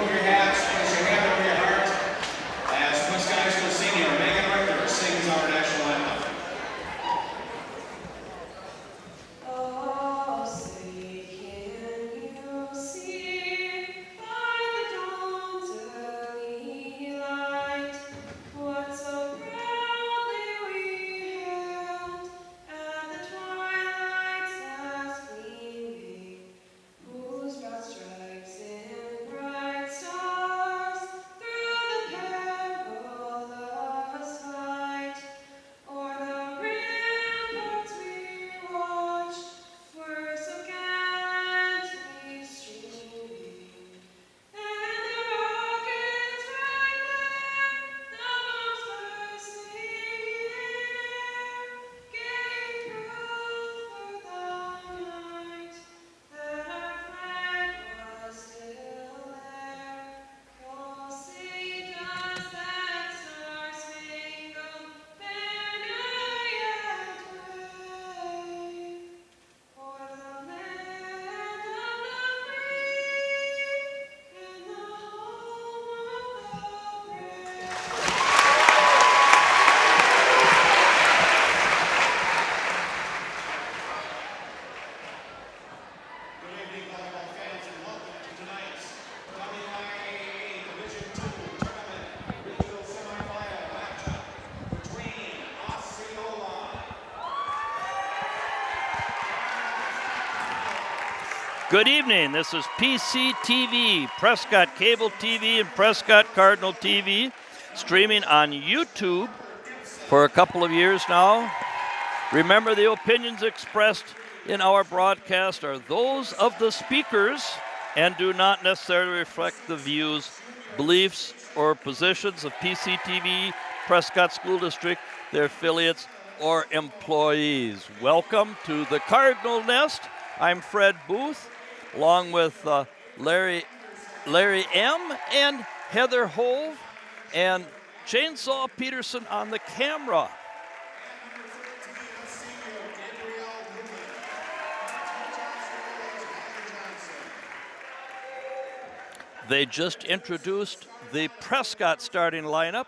remove your hats, place your hand over your heart, as Prescott High School senior Megan Richter sings our national anthem. Good evening. This is PCTV, Prescott Cable TV and Prescott Cardinal TV, streaming on YouTube for a couple of years now. Remember, the opinions expressed in our broadcast are those of the speakers and do not necessarily reflect the views, beliefs, or positions of PCTV, Prescott School District, their affiliates, or employees. Welcome to the Cardinal Nest. I'm Fred Booth, along with Larry M. and Heather Hove and Chainsaw Peterson on the camera. They just introduced the Prescott starting lineup,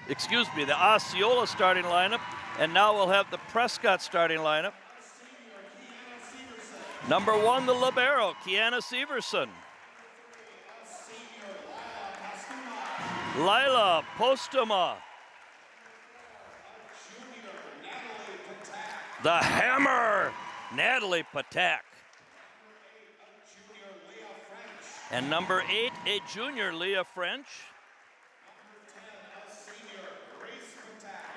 the Osceola starting lineup, and now we'll have the Prescott starting lineup. Number 1, the libero, Kiana Severson. Lila Postuma. The hammer, Natalie Patak. And number 8, a junior, Leah French.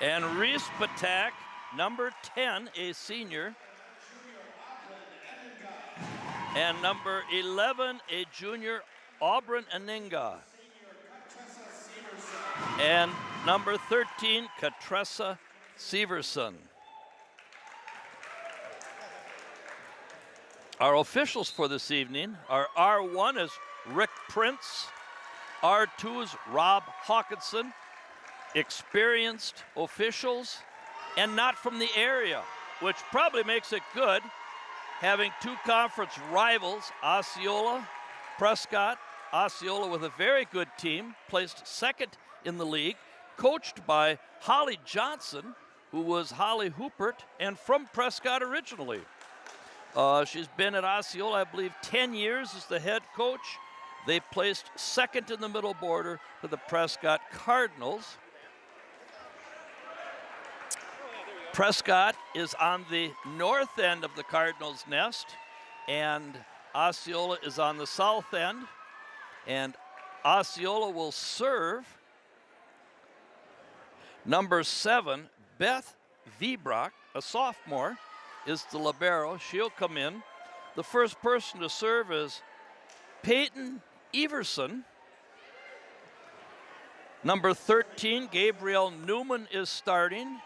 And Reese Patak, number 10, a senior. And number 11, a junior, Auburn Aninga. And number 13, Katressa Severson. Our officials for this evening are R1 is Rick Prince, R2 is Rob Hawkinson, experienced officials and not from the area, which probably makes it good, having two conference rivals, Osceola, Prescott. Osceola with a very good team, placed second in the league, coached by Holly Johnson, who was Holly Hoopert and from Prescott originally. She's been at Osceola, I believe, 10 years as the head coach. They placed second in the middle border to the Prescott Cardinals. Prescott is on the north end of the Cardinals' nest, and Osceola is on the south end. And Osceola will serve number 7, Beth Vibrock, a sophomore, is the libero. She'll come in. The first person to serve is Peyton Everson. Number 13, Gabrielle Newman is starting.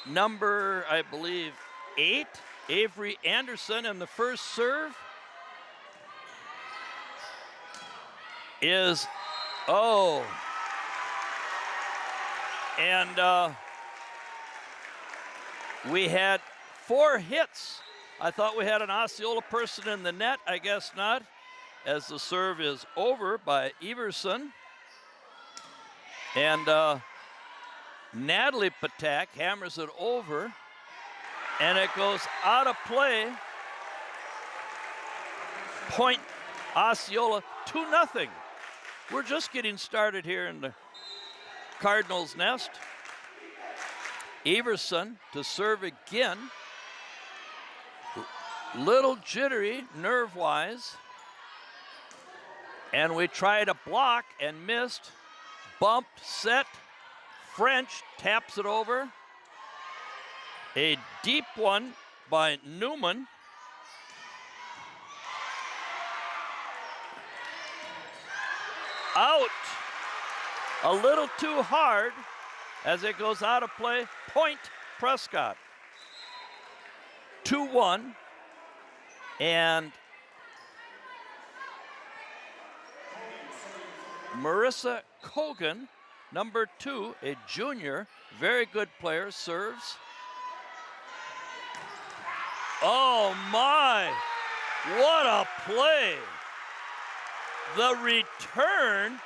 Number, I believe, 8, Avery Anderson, and the first serve is, we had 4 hits. I thought we had an Osceola person in the net. I guess not. as the serve is over by Everson. And Natalie Patak hammers it over, and it goes out of play. Point Osceola, 2-0. We're just getting started here in the Cardinals' nest. Everson to serve again. Little jittery nerve-wise. And we tried a block and missed. Bumped, set. French taps it over. A deep one by Newman. Out. A little too hard as it goes out of play. Point Prescott. 2-1. And Marissa Kogan, number 2, a junior, very good player, serves. Oh my, what a play. The return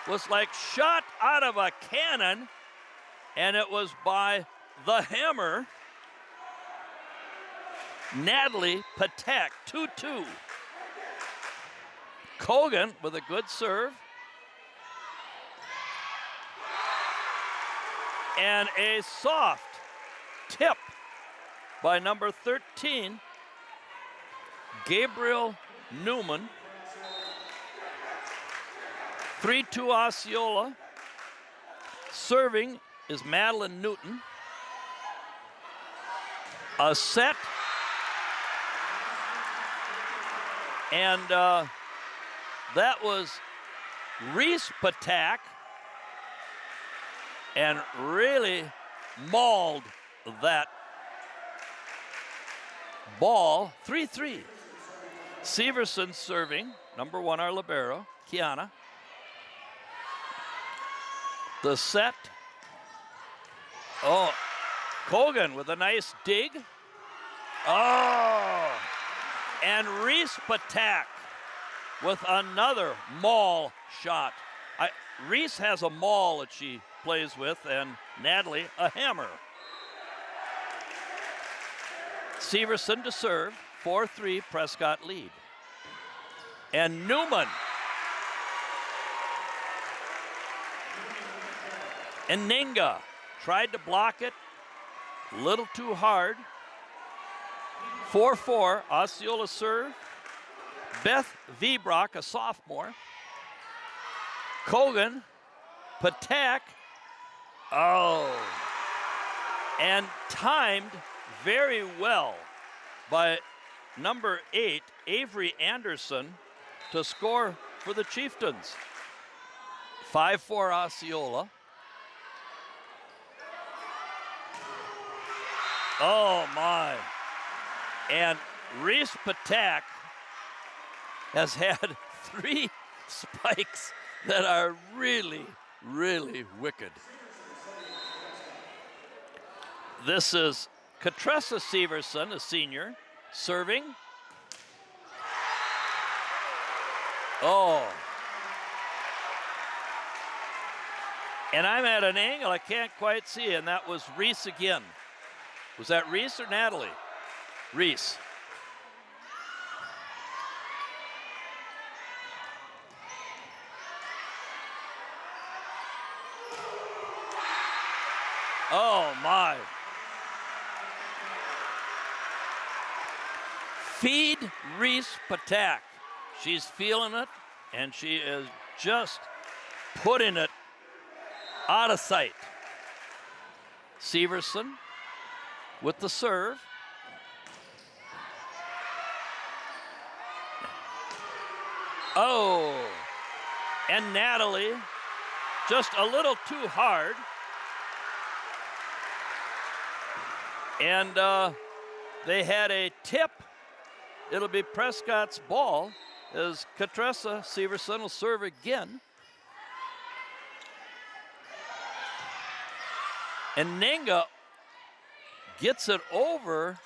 was like shot out of a cannon, and it was by the hammer, Natalie Patak, 2-2. Kogan with a good serve. And a soft tip by number 13, Gabriel Newman. 3-2 Osceola. Serving is Madeline Newton. A set. And that was Reese Patak. And really mauled that ball. 3-3. Severson serving, number 1, our libero, Kiana. The set. Oh, Kogan with a nice dig. Oh, and Reese Patak with another maul shot. Reese has a maul that she plays with, and Natalie a hammer. Severson to serve, 4-3 Prescott lead. And Newman. And Ninga tried to block it, a little too hard. 4-4 Osceola serve. Beth Vibrock, a sophomore. Kogan, Patak, and timed very well by number 8, Avery Anderson, to score for the Chieftains. 5-4 Osceola. Oh my. And Reese Patak has had 3 spikes that are really, really wicked. This is Katressa Severson, a senior, serving. Oh. And I'm at an angle I can't quite see, and that was Reese again. Was that Reese or Natalie? Reese. Oh my. Feed Reese Patak. She's feeling it, and she is just putting it out of sight. Severson with the serve. Oh, and Natalie just a little too hard. And they had a tip. It'll be Prescott's ball as Katressa Severson will serve again. And Ninga gets it over.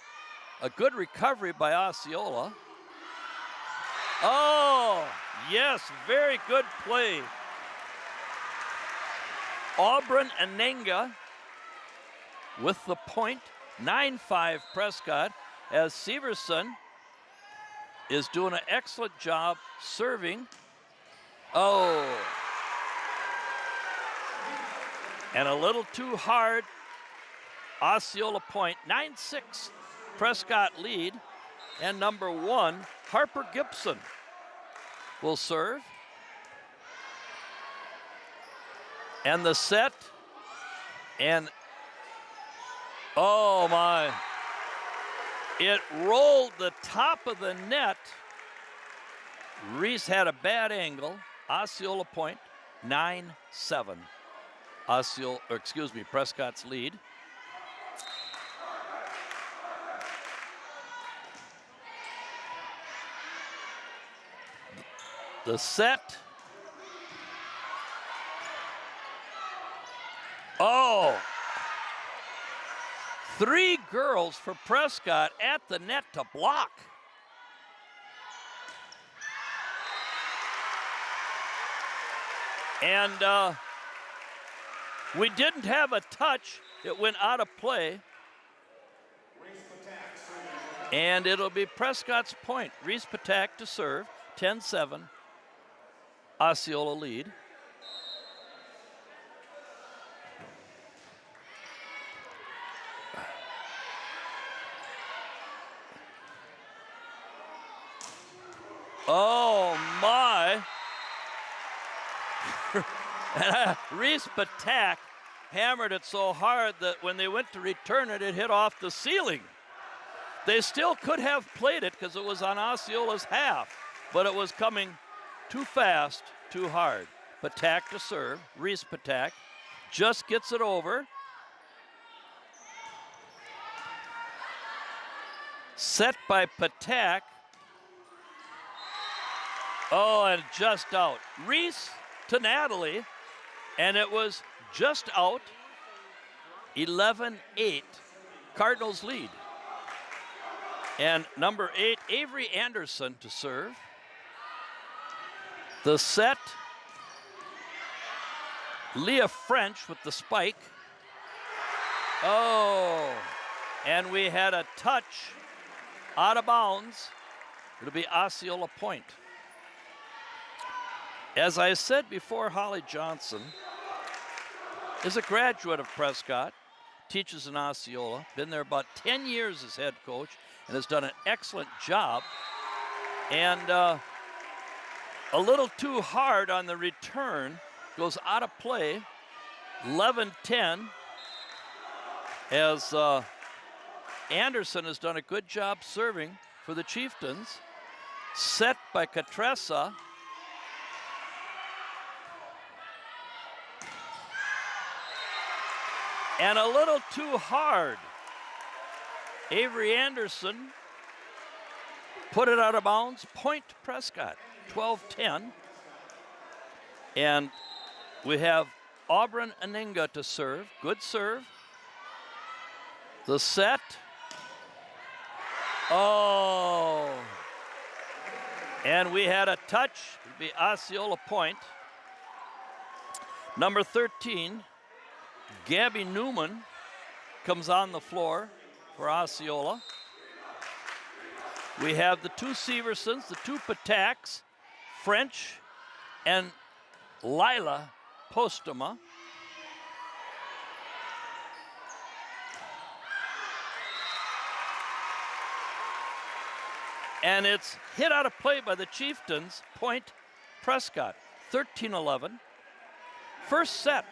A good recovery by Osceola. Oh! Yes, very good play. Auburn Anenga with the point. 9-5 Prescott, as Severson is doing an excellent job serving. Oh. And a little too hard. Osceola point. 9-6 Prescott lead. And number 1, Harper Gibson will serve. And the set. And oh my. It rolled the top of the net. Reese had a bad angle. Osceola point. 9-7. Prescott's lead. The set. Oh! 3 girls for Prescott at the net to block. And we didn't have a touch. It went out of play. And it'll be Prescott's point. Reese Patak to serve. 10-7. Osceola lead. Oh my. Reese Patak hammered it so hard that when they went to return it, it hit off the ceiling. They still could have played it because it was on Osceola's half, but it was coming too fast, too hard. Patak to serve. Reese Patak just gets it over. Set by Patak. Oh, and just out. Reese to Natalie, and it was just out. 11-8. Cardinals lead. And number 8, Avery Anderson to serve. The set. Leah French with the spike. Oh, and we had a touch out of bounds. It'll be Osceola point. As I said before, Holly Johnson is a graduate of Prescott, teaches in Osceola, been there about 10 years as head coach, and has done an excellent job. And a little too hard on the return, goes out of play. 11-10, as Anderson has done a good job serving for the Chieftains. Set by Catressa. And a little too hard. Avery Anderson put it out of bounds. Point Prescott, 12-10. And we have Auburn Anenga to serve. Good serve. The set. Oh. And we had a touch. It'll be Osceola point. Number 13, Gabby Newman comes on the floor for Osceola. We have the 2 Seversons, the 2 Pataks, French and Lila Postuma. And it's hit out of play by the Chieftains. Point Prescott, 13-11. First set.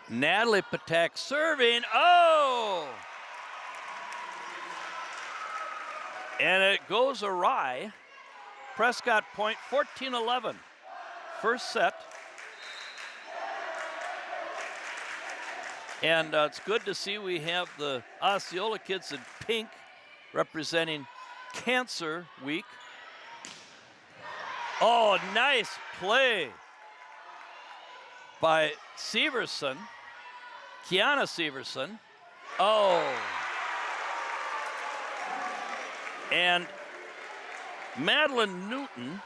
Natalie Patak serving. Oh! And it goes awry. Prescott point, 14-11. First set. And it's good to see we have the Osceola kids in pink representing Cancer Week. Oh, nice play by Severson, Kiana Severson. Oh. And Madeline Newton,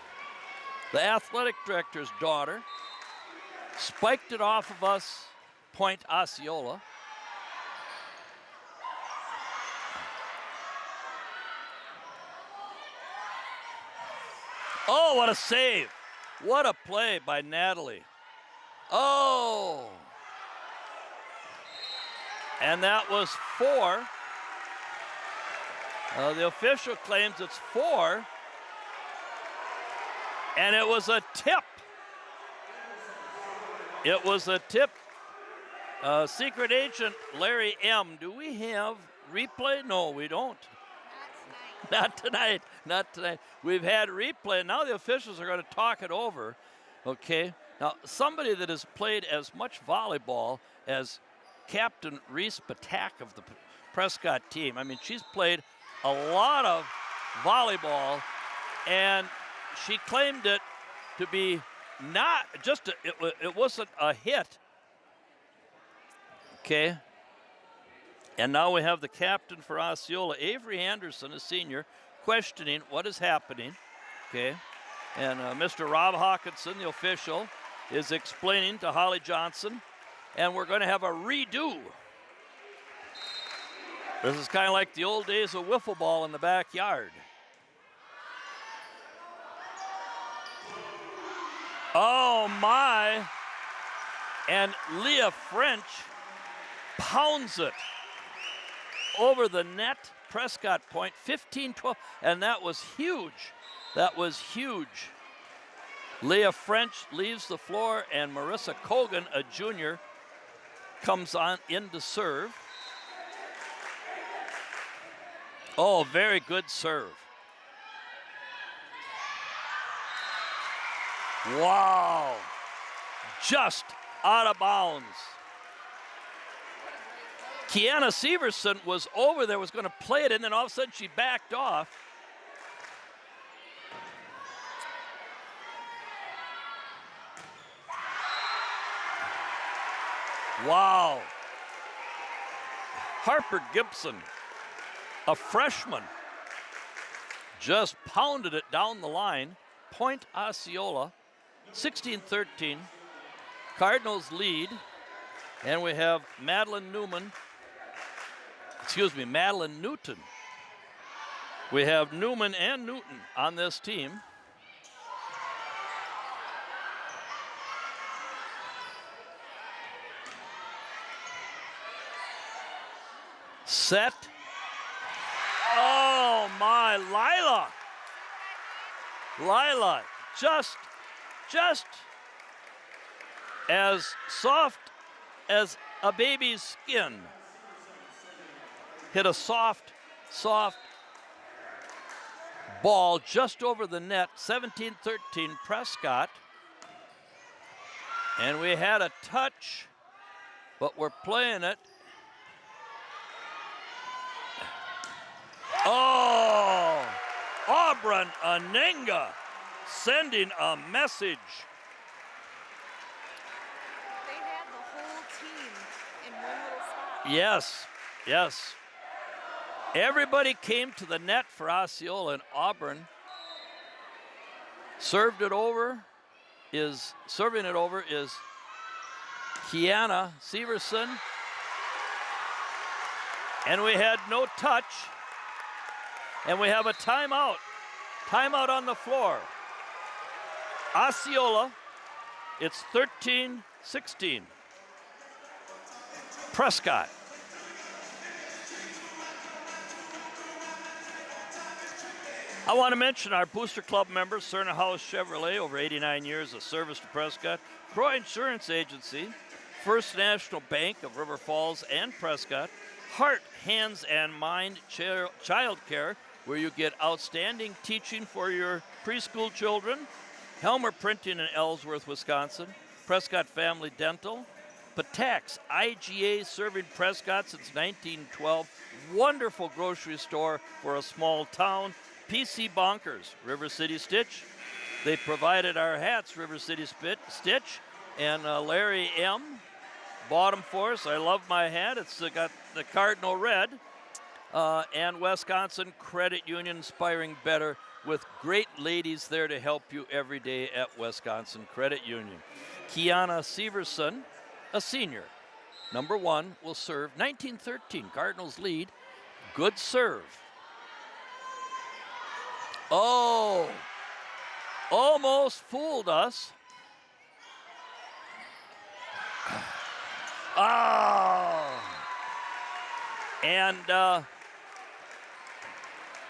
the athletic director's daughter, spiked it off of us, point Osceola. Oh, what a save. What a play by Natalie. Oh. And that was 4. The official claims it's 4. And it was a tip. It was a tip. Secret agent Larry M. Do we have replay? No, we don't. Not tonight. Not tonight. We've had replay. Now the officials are going to talk it over. Okay. Now, somebody that has played as much volleyball as Captain Reese Patak of the Prescott team. I mean, she's played a lot of volleyball, and she claimed it to be not just it wasn't a hit. Okay. And now we have the captain for Osceola, Avery Anderson, a senior, questioning what is happening. Okay. And Mr. Rob Hawkinson, the official, is explaining to Holly Johnson, and we're going to have a redo. This is kind of like the old days of wiffle ball in the backyard. Oh, my. And Leah French pounds it over the net. Prescott point, 15-12, and that was huge. That was huge. Leah French leaves the floor, and Marissa Kogan, a junior, comes on in to serve. Oh, very good serve. Wow. Just out of bounds. Kiana Severson was over there, was going to play it, and then all of a sudden she backed off. Wow. Harper Gibson, a freshman, just pounded it down the line. Point Osceola, 16-13. Cardinals lead, and we have Madeline Newton. We have Newman and Newton on this team. Set. Oh my, Lila, just as soft as a baby's skin. Hit a soft ball just over the net, 17-13 Prescott. And we had a touch, but we're playing it. Oh, Auburn Anenga sending a message. They had the whole team in one little spot. Yes. Everybody came to the net for Osceola, and Auburn serving it over is Kiana Severson. And we had no touch. And we have a timeout. Timeout on the floor. Osceola, it's 13-16. Prescott. I want to mention our Booster Club members, Cerna House Chevrolet, over 89 years of service to Prescott, Croy Insurance Agency, First National Bank of River Falls and Prescott, Heart, Hands, and Mind Child Care, where you get outstanding teaching for your preschool children, Helmer Printing in Ellsworth, Wisconsin, Prescott Family Dental, Patak's IGA serving Prescott since 1912, wonderful grocery store for a small town, PC Bonkers, River City Stitch. They provided our hats, River City Stitch, and Larry M. bought them for us. I love my hat. It's got the Cardinal Red, and Wisconsin Credit Union, inspiring better, with great ladies there to help you every day at Wisconsin Credit Union. Kiana Severson, a senior, number 1, will serve. 19-13, Cardinals lead. Good serve. Oh, almost fooled us. Oh. And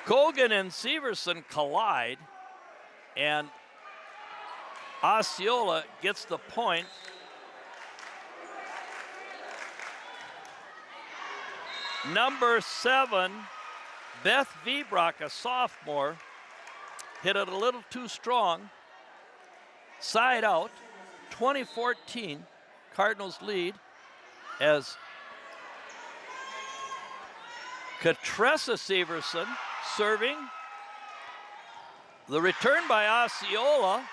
Kogan and Severson collide, and Osceola gets the point. Number 7, Beth Vibrock, a sophomore, hit it a little too strong. Side out. 2014, Cardinals lead as Katressa Severson serving. The return by Osceola,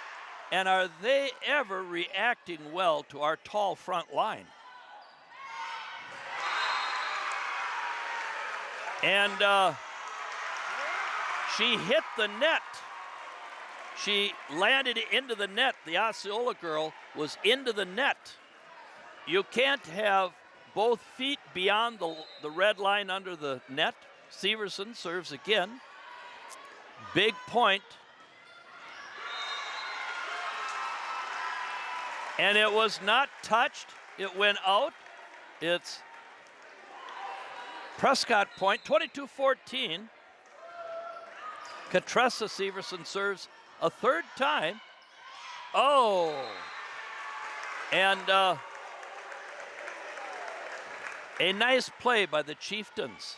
and are they ever reacting well to our tall front line? And she hit the net. She landed into the net. The Osceola girl was into the net. You can't have both feet beyond the red line under the net. Severson serves again. Big point. And it was not touched. It went out. It's Prescott point, 22-14. Katressa Severson serves a third time. Oh. And a nice play by the Chieftains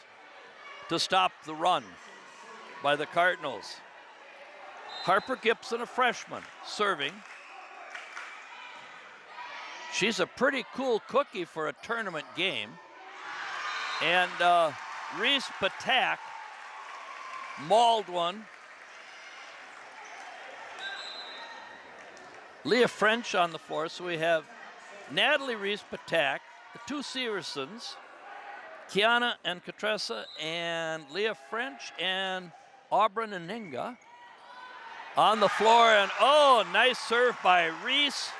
to stop the run by the Cardinals. Harper Gibson, a freshman, serving. She's a pretty cool cookie for a tournament game. And Reese Patak mauled one. Leah French on the floor, so we have Natalie Reese Patak, the two Seversons, Kiana and Katressa, and Leah French and Auburn Aninga on the floor. And oh, nice serve by Reese.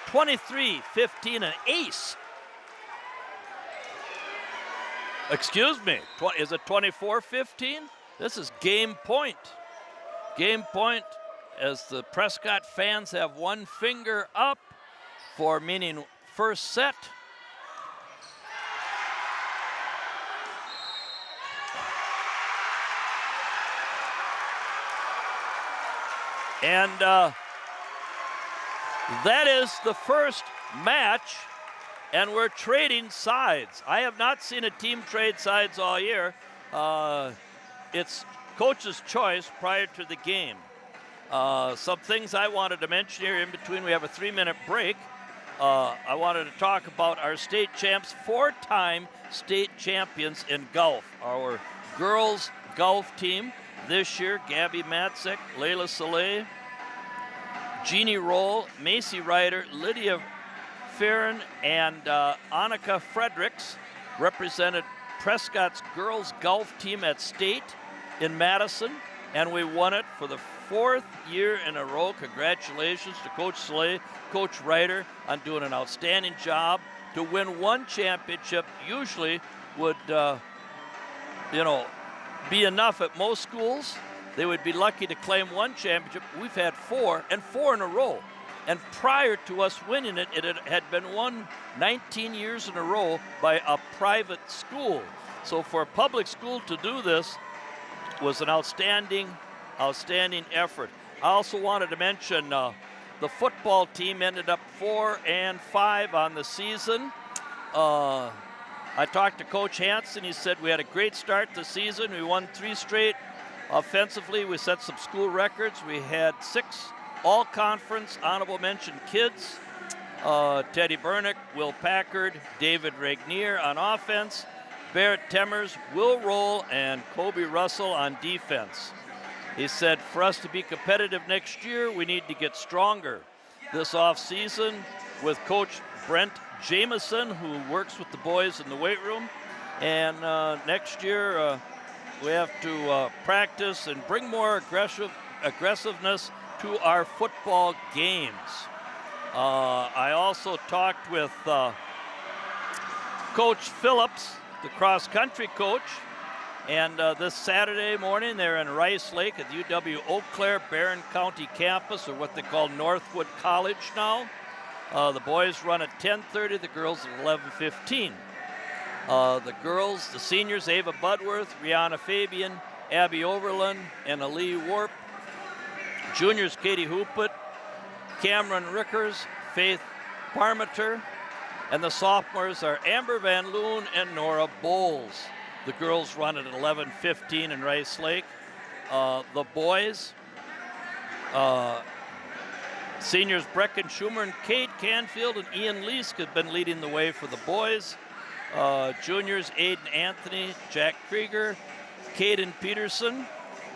23-15, an ace. Excuse me, is it 24-15? This is game point. Game point as the Prescott fans have one finger up for meaning first set. And that is the first match, and we're trading sides. I have not seen a team trade sides all year. It's coach's choice prior to the game. Some things I wanted to mention here in between. We have a 3-minute break. I wanted to talk about our state champs, 4-time state champions in golf. Our girls golf team this year, Gabby Matzek, Layla Saleh, Jeannie Roll, Macy Ryder, Lydia Farron, and Annika Fredericks represented Prescott's girls golf team at state in Madison, and we won it for the 4th year in a row. Congratulations to Coach Slay, Coach Ryder on doing an outstanding job. To win one championship usually would, be enough at most schools. They would be lucky to claim one championship. We've had 4, and 4 in a row. And prior to us winning it, it had been won 19 years in a row by a private school. So for a public school to do this was an outstanding effort. I also wanted to mention the football team ended up 4-5 on the season. I talked to Coach Hansen. He said we had a great start to the season. We won 3 straight. Offensively, we set some school records. We had 6 all-conference honorable mention kids. Teddy Bernick, Will Packard, David Regnier on offense, Barrett Temmers, Will Roll, and Kobe Russell on defense. He said for us to be competitive next year, we need to get stronger. This off-season with Coach Brent Jameson, who works with the boys in the weight room, And next year, we have to practice and bring more aggressiveness to our football games. I also talked with Coach Phillips, the cross-country coach, and this Saturday morning they're in Rice Lake at the UW-Eau Claire Barron County campus, or what they call Northwood College now. The boys run at 10:30, the girls at 11:15. The girls, the seniors, Ava Budworth, Rihanna Fabian, Abby Overland, and Ali Warp. Juniors, Katie Hoopet, Cameron Rickers, Faith Parmenter, and the sophomores are Amber Van Loon and Nora Bowles. The girls run at 11:15 in Rice Lake. The boys, seniors Brecken Schumer and Kate Canfield and Ian Leask have been leading the way for the boys. Juniors, Aiden Anthony, Jack Krieger, Caden Peterson,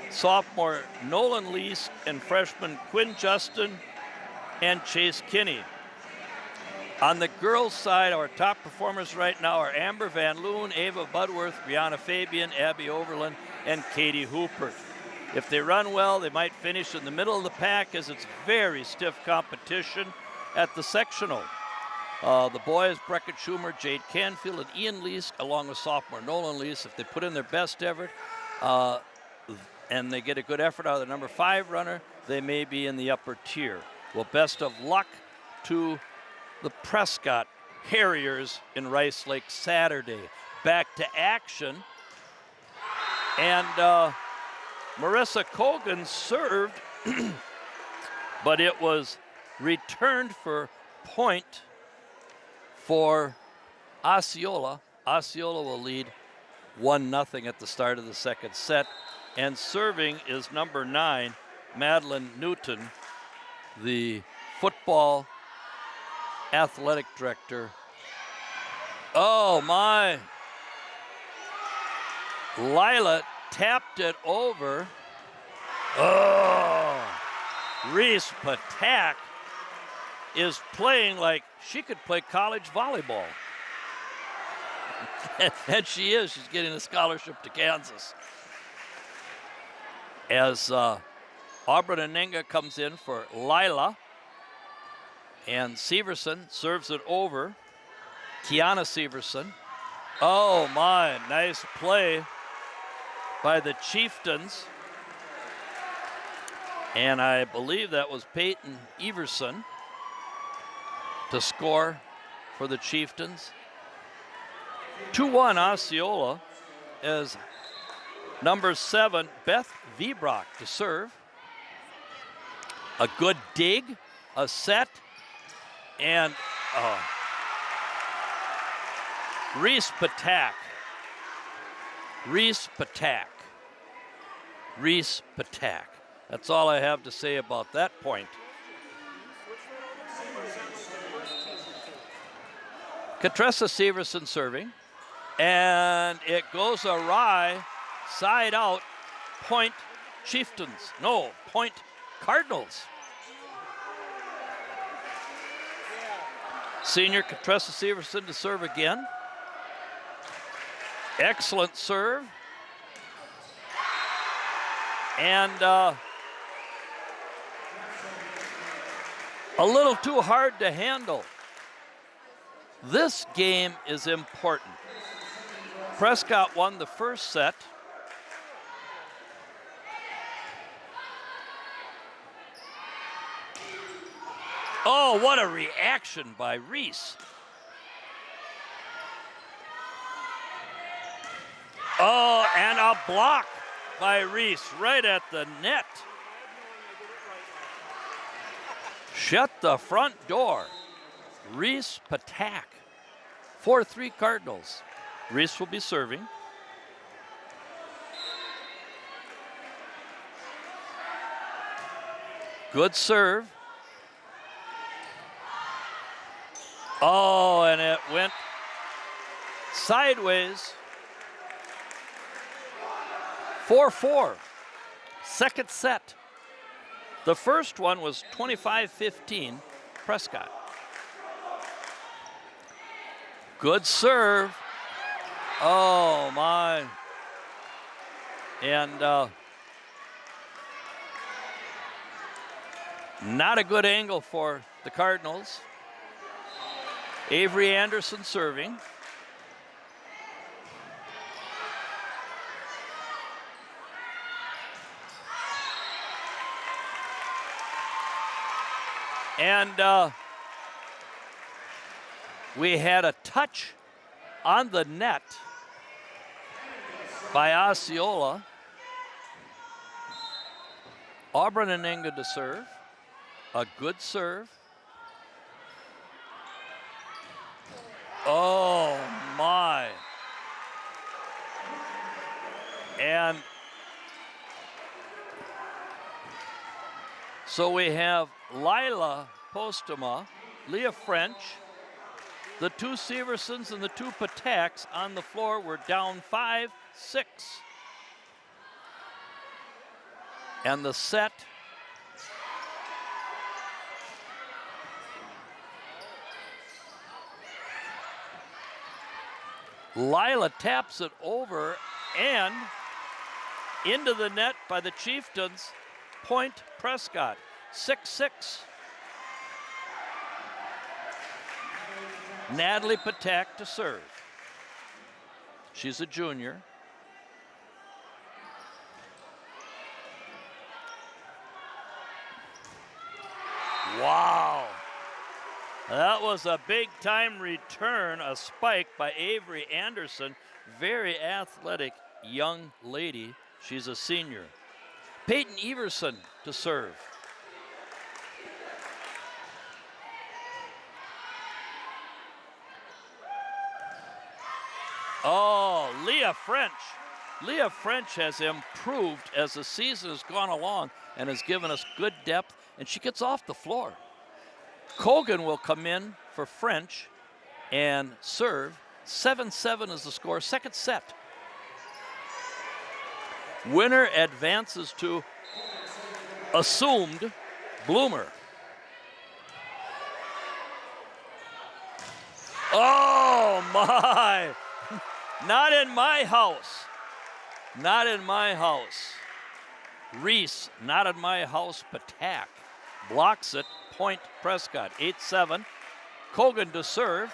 sophomore Nolan Leask, and freshman Quinn Justin and Chase Kinney. On the girls' side, our top performers right now are Amber Van Loon, Ava Budworth, Rihanna Fabian, Abby Overland, and Katie Hoopert. If they run well, they might finish in the middle of the pack, as it's very stiff competition at the sectional. The boys, Brecken Schumer, Jade Canfield, and Ian Leask, along with sophomore Nolan Leask, if they put in their best effort and they get a good effort out of the number 5 runner, they may be in the upper tier. Well, best of luck to the Prescott Harriers in Rice Lake Saturday. Back to action. And Marissa Cogan served, but it was returned for point for Osceola. Osceola will lead 1-0 at the start of the second set. And serving is number 9, Madeline Newton, the football athletic director. Oh my. Lila tapped it over. Oh. Reese Patak is playing like she could play college volleyball. And she is. She's getting a scholarship to Kansas. As Auburn Anenga comes in for Lila. And Severson serves it over. Kiana Severson. Oh my, nice play by the Chieftains. And I believe that was Peyton Everson to score for the Chieftains. 2-1 Osceola as number 7, Beth Vibrock to serve. A good dig, a set, and Reese Patak. Reese Patak. Reese Patak. That's all I have to say about that point. Katressa Severson serving. And it goes awry, side out, point Chieftains. No, point Cardinals. Senior Katressa Severson to serve again. Excellent serve. And a little too hard to handle. This game is important. Prescott won the first set. Oh, what a reaction by Reese. Oh, and a block by Reese right at the net. Shut the front door. Reese Patak. 4-3 Cardinals. Reese will be serving. Good serve. Oh, and it went sideways. 4-4. Second set. The first one was 25-15 Prescott. Good serve. Oh, my. And not a good angle for the Cardinals. Avery Anderson serving. And we had a touch on the net by Osceola. Auburn and Enga to serve. A good serve. Oh, my. And so we have Lila Postuma, Leah French, the two Seversons and the two Pataks on the floor. We're down 5-6. And the set Lila taps it over and into the net by the Chieftains. Point Prescott, 6-6. Natalie Patak to serve. She's a junior. Wow. That was a big-time return, a spike by Avery Anderson. Very athletic young lady. She's a senior. Peyton Everson to serve. Oh, Leah French. Leah French has improved as the season has gone along and has given us good depth, and she gets off the floor. Kogan will come in for French and serve. 7-7 is the score, second set. Winner advances to assumed Bloomer. Oh, my. Not in my house. Not in my house. Reese, not in my house, Patak. Blocks it, point Prescott, 8-7. Kogan to serve.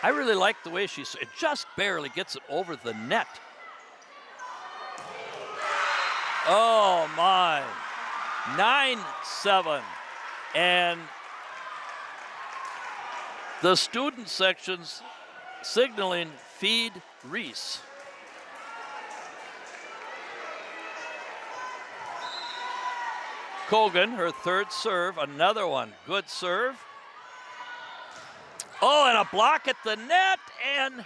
I really like the way it just barely gets it over the net. Oh, my. 9-7. And the student section's signaling feed Reese. Kogan, her third serve, another one. Good serve. Oh, and a block at the net, and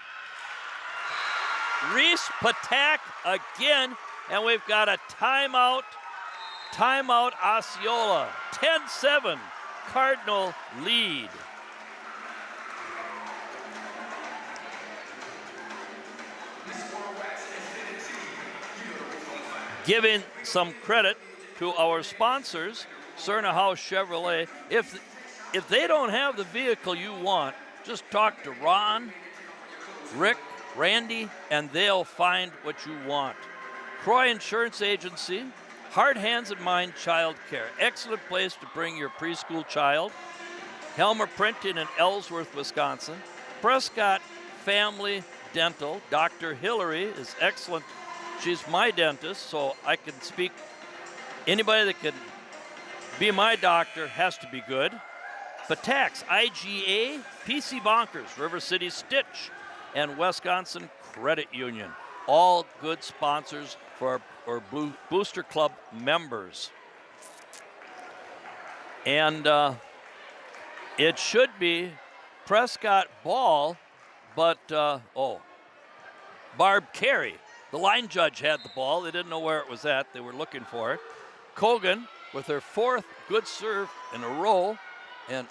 Reese Patak again, and we've got a timeout. Timeout Osceola. 10-7, Cardinal lead. Giving some credit to our sponsors, Cerna House Chevrolet. If they don't have the vehicle you want, just talk to Ron, Rick, Randy, and they'll find what you want. Croy Insurance Agency, Hard Hands and Mind Child Care. Excellent place to bring your preschool child. Helmer Printing in Ellsworth, Wisconsin. Prescott Family Dental. Dr. Hillary is excellent. She's my dentist, so I can speak. Anybody that can be my doctor has to be good. Patak's, IGA, PC Bonkers, River City Stitch, and Wisconsin Credit Union. All good sponsors for our Booster Club members. And it should be Prescott ball, but, Barb Carey. The line judge had the ball. They didn't know where it was at. They were looking for it. Kogan with her fourth good serve in a row. And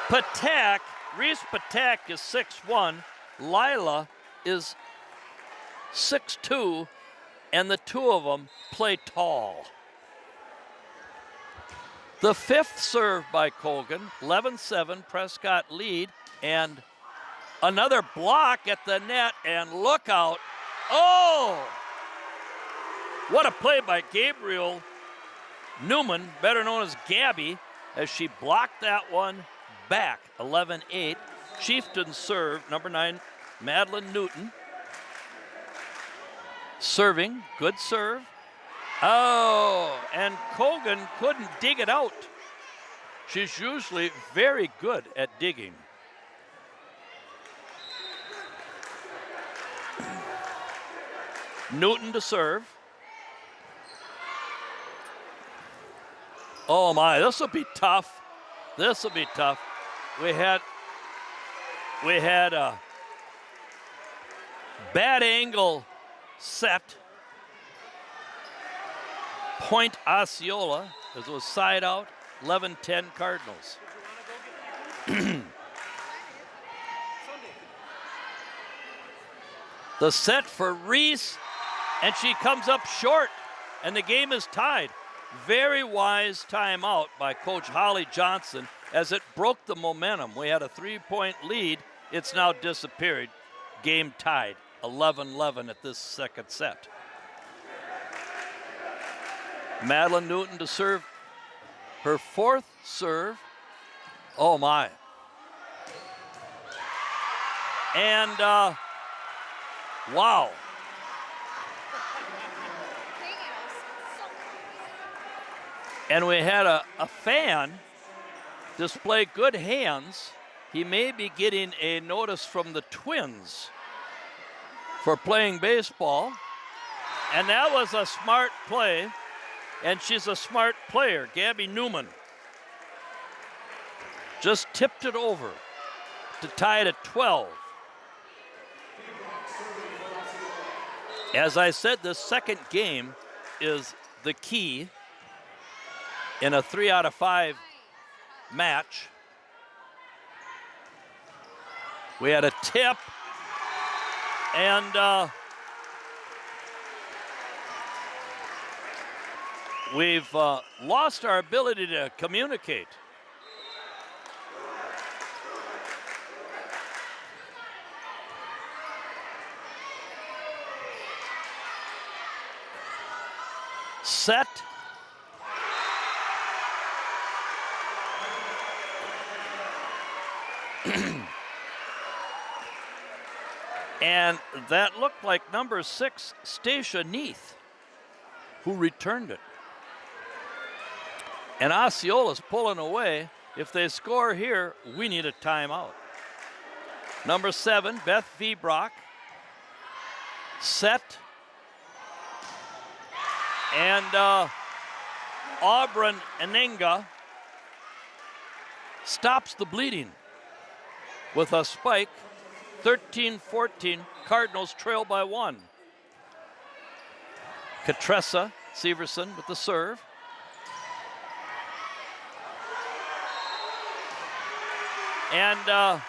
Patak, Reese Patak is 6'1", Lila is 6'2", and the two of them play tall. The fifth serve by Colgan, 11-7, Prescott lead, and another block at the net, and look out. Oh! What a play by Gabriel Newman, better known as Gabby, as she blocked that one back, 11-8. Chieftain serve, number 9, Madeline Newton. Serving, good serve. Oh, and Colgan couldn't dig it out. She's usually very good at digging. Newton to serve. Oh my, this will be tough. This will be tough. We had a bad angle set. Point Osceola, as it was side out, 11-10 Cardinals. The set for Reese, and she comes up short, and the game is tied. Very wise timeout by Coach Holly Johnson as it broke the momentum. We had a 3-point lead. It's now disappeared. Game tied, 11-11 at this second set. Madeline Newton to serve her fourth serve. Oh my. And wow. And we had a fan display good hands. He may be getting a notice from the Twins for playing baseball. And that was a smart play. And she's a smart player, Gabby Newman. Just tipped it over to tie it at 12. As I said, the second game is the key in a 3 out of 5 match. We had a tip, and we've lost our ability to communicate. Set. And that looked like number 6, Stacia Neath, who returned it. And Osceola's pulling away. If they score here, we need a timeout. Number 7, Beth Vebrock. Set. And Auburn Anenga stops the bleeding with a spike. 13-14, Cardinals trail by 1. Katressa Severson with the serve. And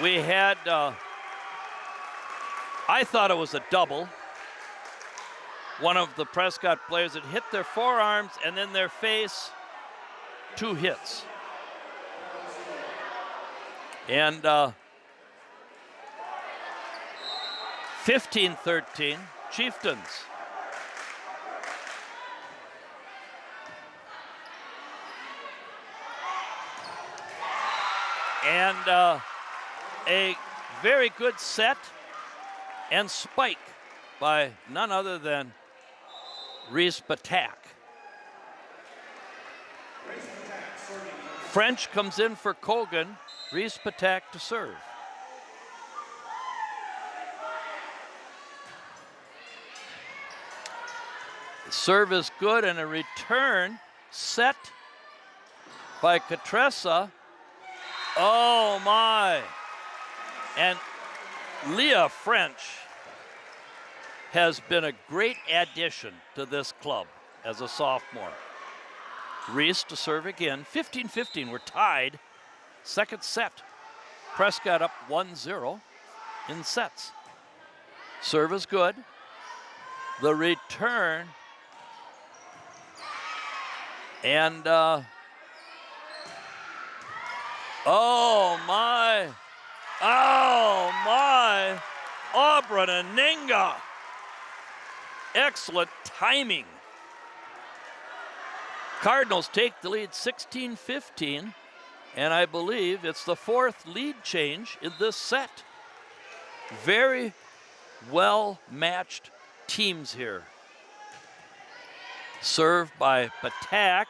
we had, I thought it was a double. One of the Prescott players that hit their forearms and then their face, 2 hits. And 15-13, Chieftains. And a very good set and spike by none other than Reese Batak. French comes in for Colgan. Reese Batak to serve. The serve is good, and a return set by Katressa. Oh my. And Leah French has been a great addition to this club as a sophomore. Reese to serve again. 15-15, we're tied. Second set. Prescott up 1-0 in sets. Serve is good. The return And, oh my, Auburn and Ninga. Excellent timing. Cardinals take the lead 16-15, and I believe it's the 4th lead change in this set. Very well matched teams here. Served by Patak,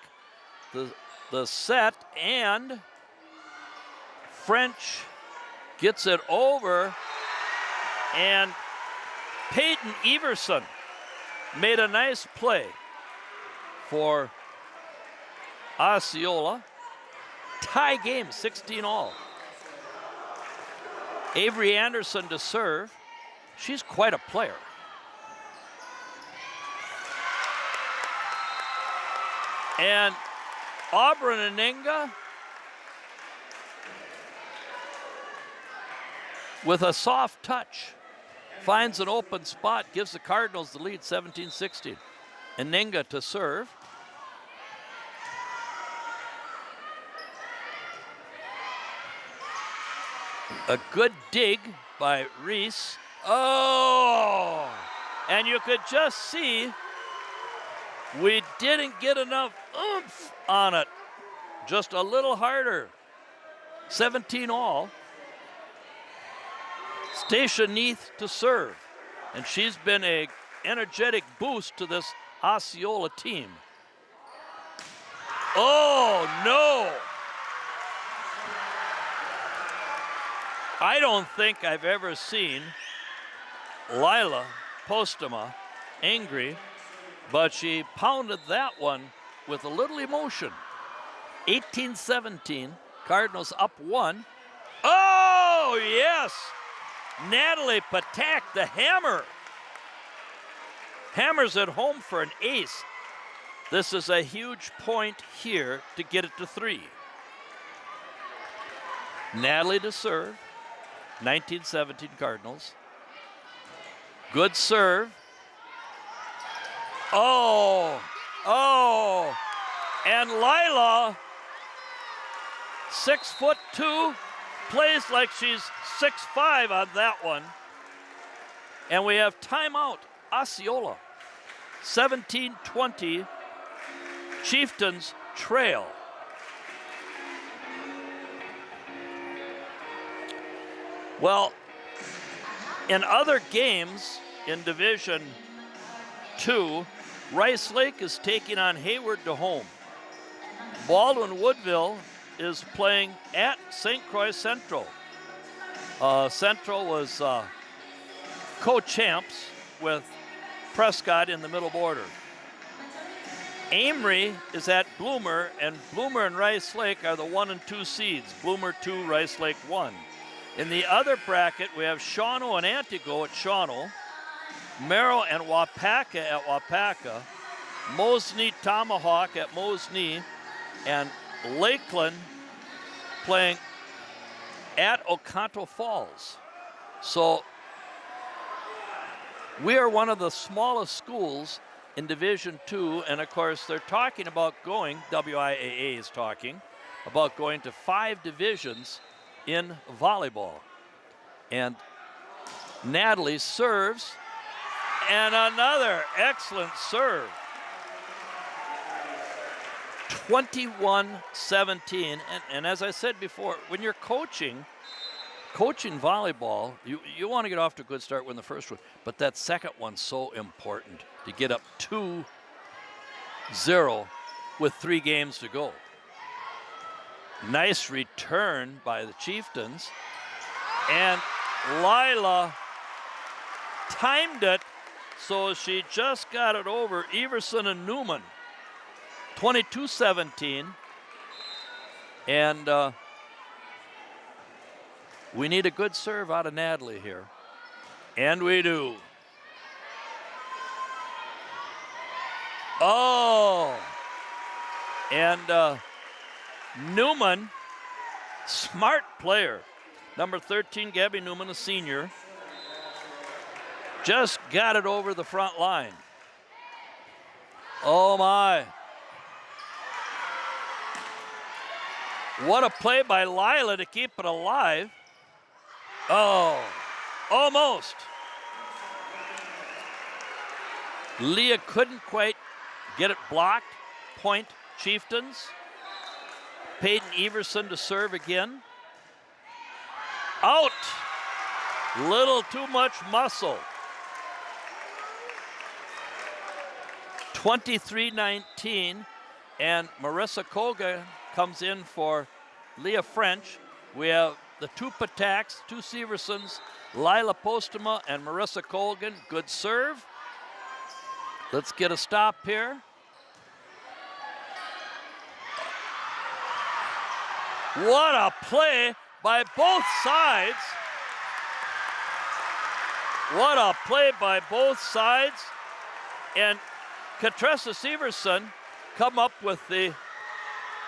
the set, and French gets it over, and Peyton Everson made a nice play for Osceola. Tie game, 16-all. Avery Anderson to serve. She's quite a player. And Auburn and Ninga with a soft touch finds an open spot, gives the Cardinals the lead 17-16. And Ninga to serve. A good dig by Reese. Oh! And you could just see we didn't get enough oomph on it. Just a little harder. 17-all. Stacia Neath to serve. And she's been an energetic boost to this Osceola team. Oh, no! I don't think I've ever seen Lila Postema angry, but she pounded that one with a little emotion. 18-17, Cardinals up 1. Oh, yes! Natalie Patak, the hammer. Hammers at home for an ace. This is a huge point here to get it to 3. Natalie to serve. 19-17 Cardinals. Good serve. Oh, and Lila, 6'2", plays like she's 6'5" on that one. And we have timeout, Osceola. 17-20, Chieftains trail. Well, in other games in Division II, Rice Lake is taking on Hayward to home. Baldwin Woodville is playing at St. Croix Central. Central was co-champs with Prescott in the middle border. Amory is at Bloomer, and Bloomer and Rice Lake are the 1 and 2 seeds. Bloomer 2, Rice Lake 1. In the other bracket, we have Shawano and Antigo at Shawano, Merrill and Wapaka at Wapaka, Mosney Tomahawk at Mosney, and Lakeland playing at Oconto Falls. So we are one of the smallest schools in Division II, and of course they're talking about going, WIAA is talking, about going to 5 divisions in volleyball. And Natalie serves, and another excellent serve. 21-17, and as I said before, when you're coaching volleyball, you want to get off to a good start when the first one, but that second one's so important to get up 2-0 with 3 games to go. Nice return by the Chieftains, and Lila timed it so she just got it over Everson and Newman. 22-17, and we need a good serve out of Natalie here, and we do. Oh, and Newman, smart player. Number 13, Gabby Newman, a senior, just got it over the front line. Oh my. What a play by Lila to keep it alive. Oh, almost. Leah couldn't quite get it blocked. Point Chieftains. Peyton Everson to serve again. Out. Little too much muscle. 23-19, and Marissa Koga comes in for Leah French. We have the two Pataks, two Seversons, Lila Postema and Marissa Colgan. Good serve. Let's get a stop here. What a play by both sides. What a play by both sides. And Katressa Severson come up with the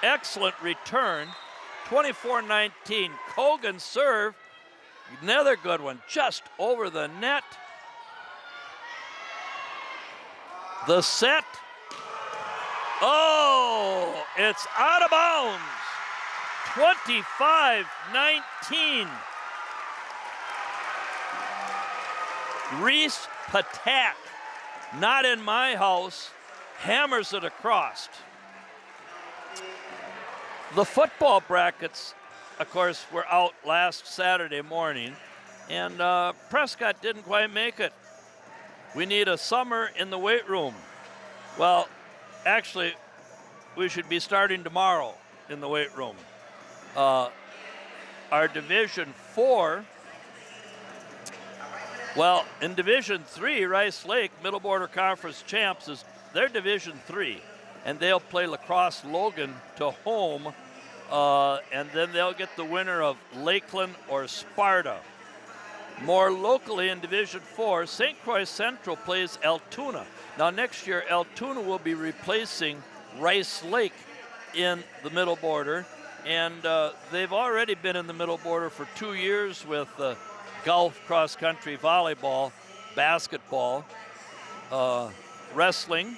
excellent return. 24-19. Kogan serve. Another good one, just over the net. The set. Oh, it's out of bounds. 25-19. Reese Patak, not in my house, hammers it across. The football brackets, of course, were out last Saturday morning, and Prescott didn't quite make it. We need a summer in the weight room. Well, actually, we should be starting tomorrow in the weight room. Our Division 4, well, in Division 3, Rice Lake, Middle Border Conference champs, is their Division 3, and they'll play La Crosse Logan to home, and then they'll get the winner of Lakeland or Sparta. More locally in Division 4, St. Croix Central plays Altoona. Now next year, Altoona will be replacing Rice Lake in the Middle Border, and they've already been in the Middle Border for 2 years with golf, cross-country, volleyball, basketball, wrestling.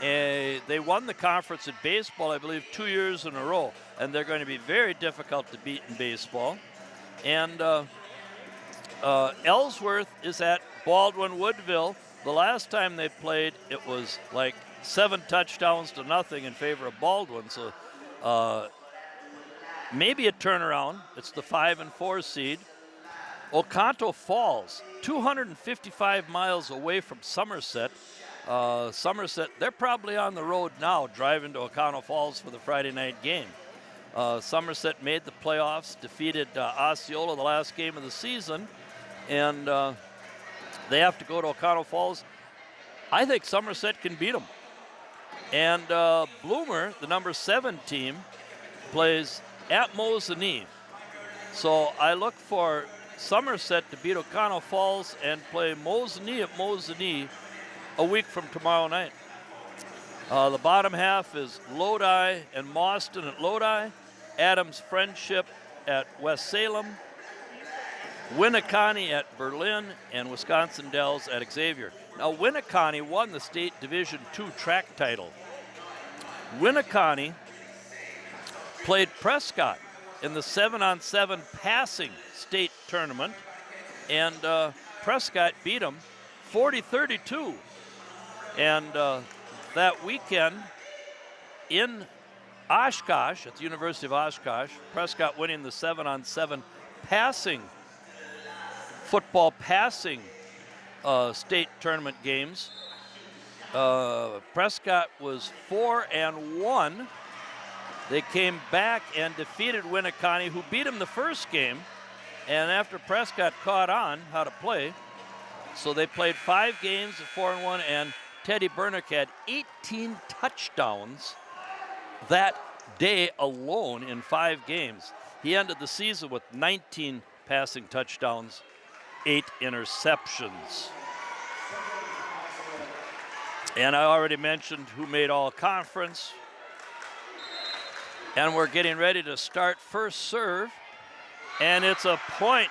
They won the conference in baseball, I believe, 2 years in a row, and they're going to be very difficult to beat in baseball. And Ellsworth is at Baldwin Woodville. The last time they played, it was like 7 touchdowns to nothing in favor of Baldwin. So maybe a turnaround. It's the 5 and 4 seed. Oconto Falls, 255 miles away from Somerset. Somerset, they're probably on the road now driving to Oconto Falls for the Friday night game. Somerset made the playoffs, defeated Osceola the last game of the season, and they have to go to Oconto Falls. I think Somerset can beat them. And Bloomer, the number 7 team, plays at Mosinee. So I look for Somerset to beat Oconto Falls and play Mosinee at Mosinee a week from tomorrow night. The bottom half is Lodi and Mauston at Lodi, Adams Friendship at West Salem, Winneconne at Berlin, and Wisconsin Dells at Xavier. Now, Winneconne won the state Division II track title. Winneconne played Prescott in the 7-on-7 passing state tournament, and Prescott beat them 40-32. And that weekend in Oshkosh, at the University of Oshkosh, Prescott winning the 7-on-7 passing, football passing state tournament games. Prescott was 4-1. They came back and defeated Winneconne, who beat them the first game. And after Prescott caught on how to play, so they played 5 games at 4-1, and Teddy Bernick had 18 touchdowns that day alone in 5 games. He ended the season with 19 passing touchdowns, 8 interceptions. And I already mentioned who made all conference. And we're getting ready to start first serve. And it's a point.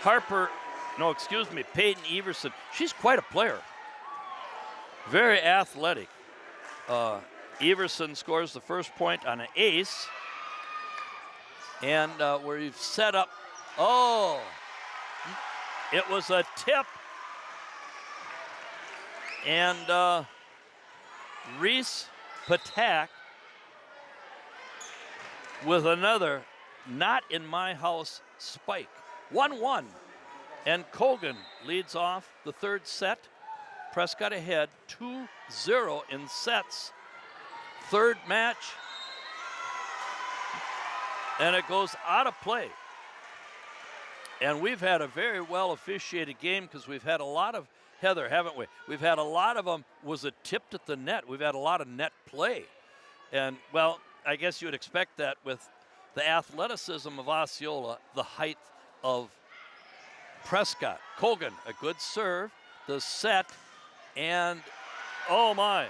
Peyton Everson. She's quite a player. Very athletic. Everson scores the first point on an ace. And where you've set up, oh, it was a tip. And Reese Patak with another not in my house spike. 1-1. And Colgan leads off the third set. Prescott ahead 2-0 in sets. Third match. And it goes out of play. And we've had a very well officiated game because we've had a lot of, Heather, haven't we? We've had a lot of them, was it tipped at the net? We've had a lot of net play. And, well, I guess you would expect that with the athleticism of Osceola, the height of Prescott. Colgan, a good serve, the set, and, oh my,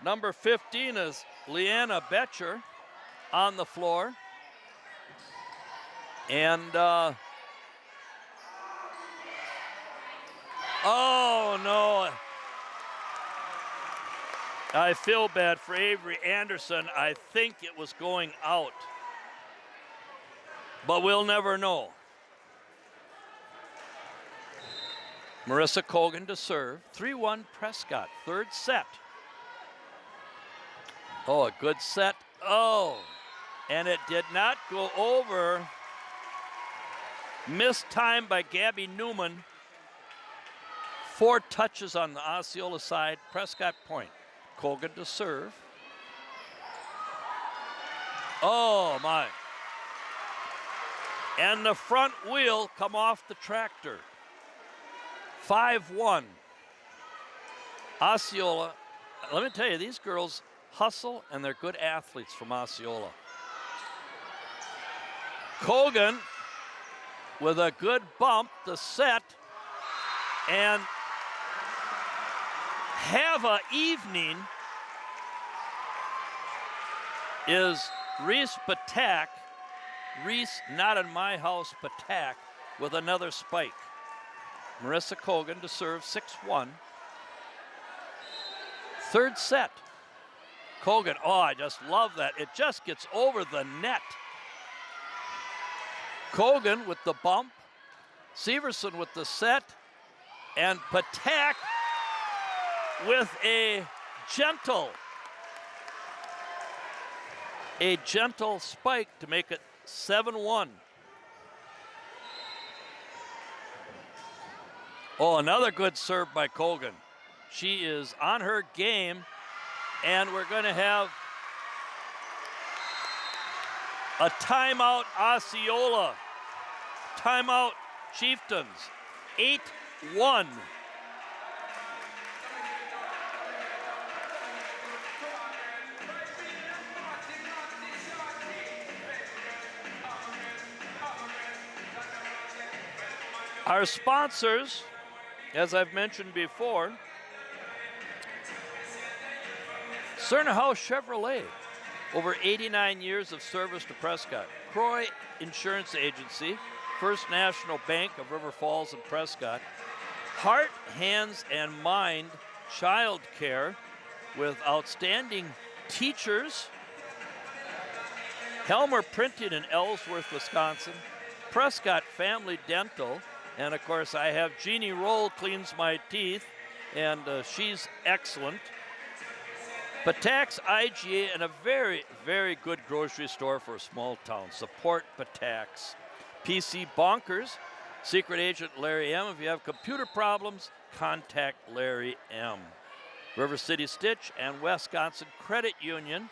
number 15 is Leanna Betcher on the floor. And, oh no, I feel bad for Avery Anderson. I think it was going out, but we'll never know. Marissa Colgan to serve, 3-1 Prescott, third set. Oh, a good set, oh, and it did not go over. Missed time by Gabby Newman. 4 touches on the Osceola side. Prescott point. Colgan to serve. Oh, my. And the front wheel come off the tractor. 5-1. Osceola. Let me tell you, these girls hustle, and they're good athletes from Osceola. Colgan with a good bump, the set, and have a evening is Reese Patak. Reese, not in my house, Patak, with another spike. Marissa Colgan to serve, 6-1. Third set. Colgan, oh, I just love that. It just gets over the net. Colgan with the bump, Severson with the set, and Patak with a gentle spike to make it 7-1. Oh, another good serve by Colgan. She is on her game, and we're going to have a timeout, Osceola. Timeout, Chieftains. 8-1. Our sponsors, as I've mentioned before, Cerner House Chevrolet. Over 89 years of service to Prescott. Croy Insurance Agency, First National Bank of River Falls and Prescott. Heart, Hands, and Mind Child Care with outstanding teachers. Helmer Printing in Ellsworth, Wisconsin. Prescott Family Dental. And of course, I have Jeannie Roll cleans my teeth, and she's excellent. Patak's IGA, and a very, very good grocery store for a small town. Support Patak's. PC Bonkers, Secret Agent Larry M. If you have computer problems, contact Larry M. River City Stitch and Wisconsin Credit Union.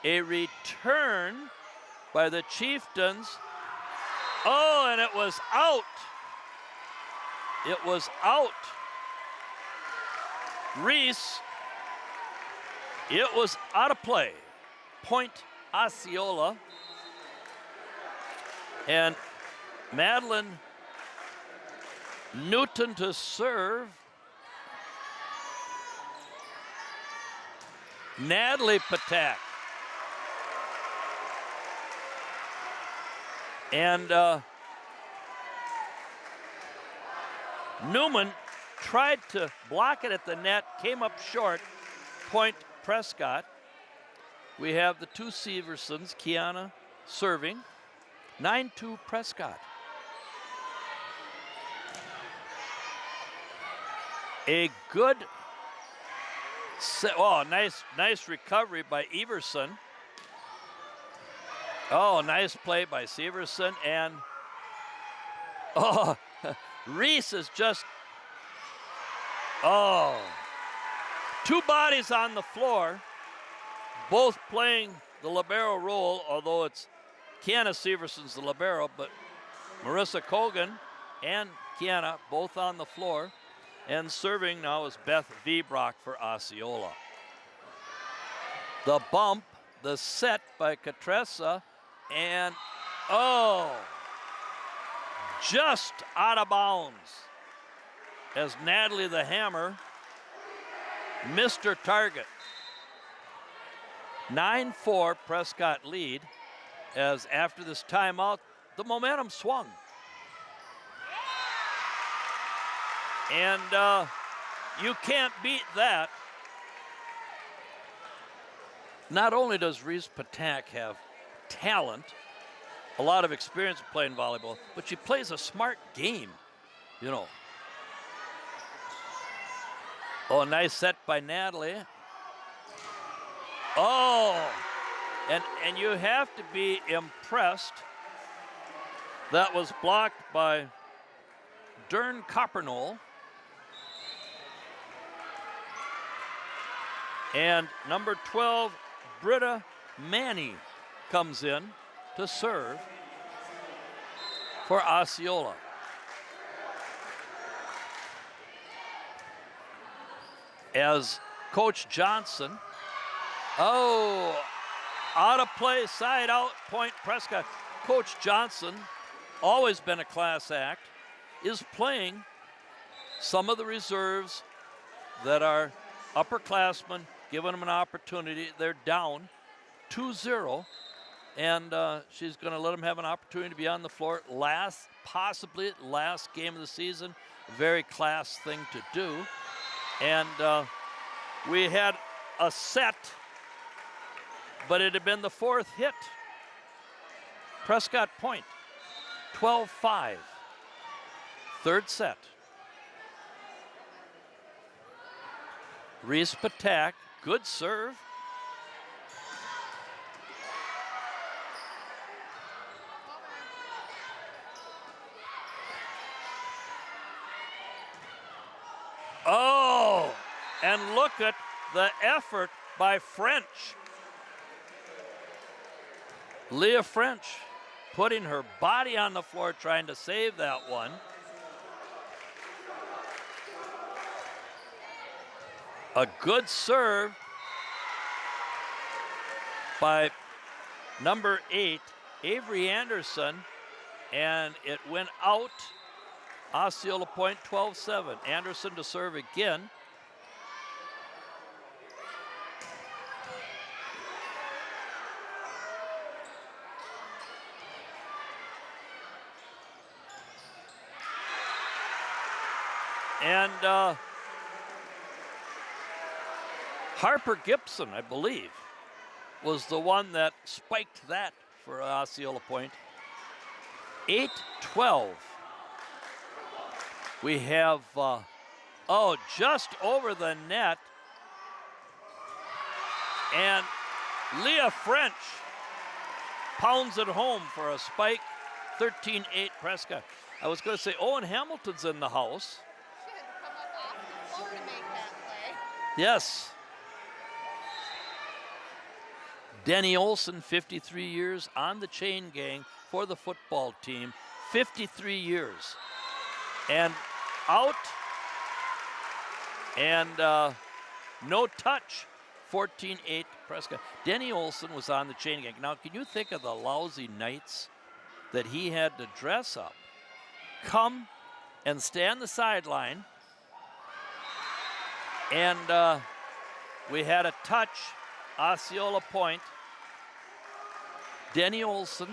A return by the Chieftains. Oh, and it was out. It was out. Reese. It was out of play. Point Osceola. And Madeline Newton to serve. Natalie Patak. And Newman tried to block it at the net, came up short. Point Prescott. We have the two Seversons, Kiana serving. 9-2 Prescott. A good set. Oh, nice recovery by Everson. Oh, nice play by Severson. And oh, Reese is just, oh, two bodies on the floor, both playing the libero role, although it's Kiana Severson's the libero, but Marissa Kogan and Kiana both on the floor. And serving now is Beth Vibrock for Osceola. The bump, the set by Catressa, and oh, just out of bounds as Natalie the Hammer missed her target. 9-4 Prescott lead, as after this timeout, the momentum swung. And you can't beat that. Not only does Reese Patak have talent, a lot of experience playing volleyball, but she plays a smart game, you know. Oh, nice set by Natalie. Oh, and you have to be impressed. That was blocked by Dern Coppernoll. And number 12, Britta Manny, comes in to serve for Osceola. As Coach Johnson, oh, out of play, side out, point Prescott. Coach Johnson, always been a class act, is playing some of the reserves that are upperclassmen, giving them an opportunity. They're down 2-0, and she's going to let them have an opportunity to be on the floor. Possibly last game of the season. Very class thing to do. And we had a set, but it had been the fourth hit. Prescott point, 12-5. Third set. Reese Patak, good serve. Oh, and look at the effort by French. Leah French putting her body on the floor trying to save that one. A good serve by number 8, Avery Anderson, and it went out. Osceola point, 12-7. Anderson to serve again. And Harper Gibson, I believe, was the one that spiked that for Osceola point. 8-12. We have, just over the net. And Leah French pounds it home for a spike. 13-8 Prescott. I was going to say Owen Hamilton's in the house. She had to come up off the floor to make that play. Yes. Denny Olson, 53 years on the chain gang for the football team. 53 years. And out. And no touch. 14-8 Prescott. Denny Olson was on the chain gang. Now, can you think of the lousy nights that he had to dress up, come and stand the sideline, and we had a touch, Osceola point. Denny Olson,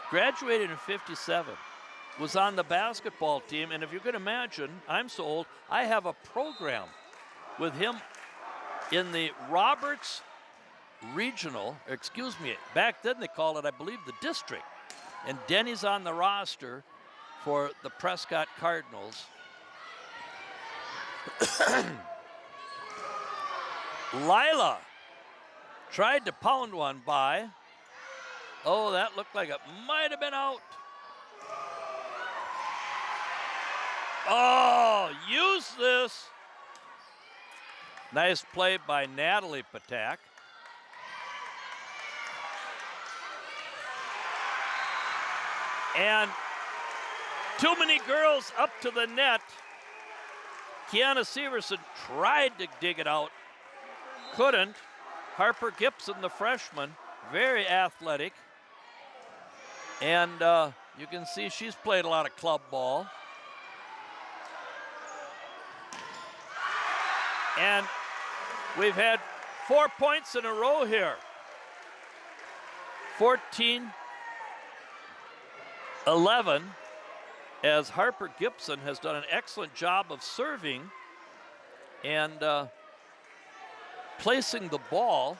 graduated in 57, was on the basketball team, and if you can imagine, I'm so old, I have a program with him in the Roberts Regional, back then they called it, I believe, the district. And Denny's on the roster for the Prescott Cardinals. Lila tried to pound one by. Oh, that looked like it might have been out. Oh, use this. Nice play by Natalie Patak. And too many girls up to the net. Kiana Severson tried to dig it out. Couldn't. Harper Gibson, the freshman, very athletic. And you can see she's played a lot of club ball. And we've had 4 points in a row here. 14-11, as Harper Gibson has done an excellent job of serving and placing the ball.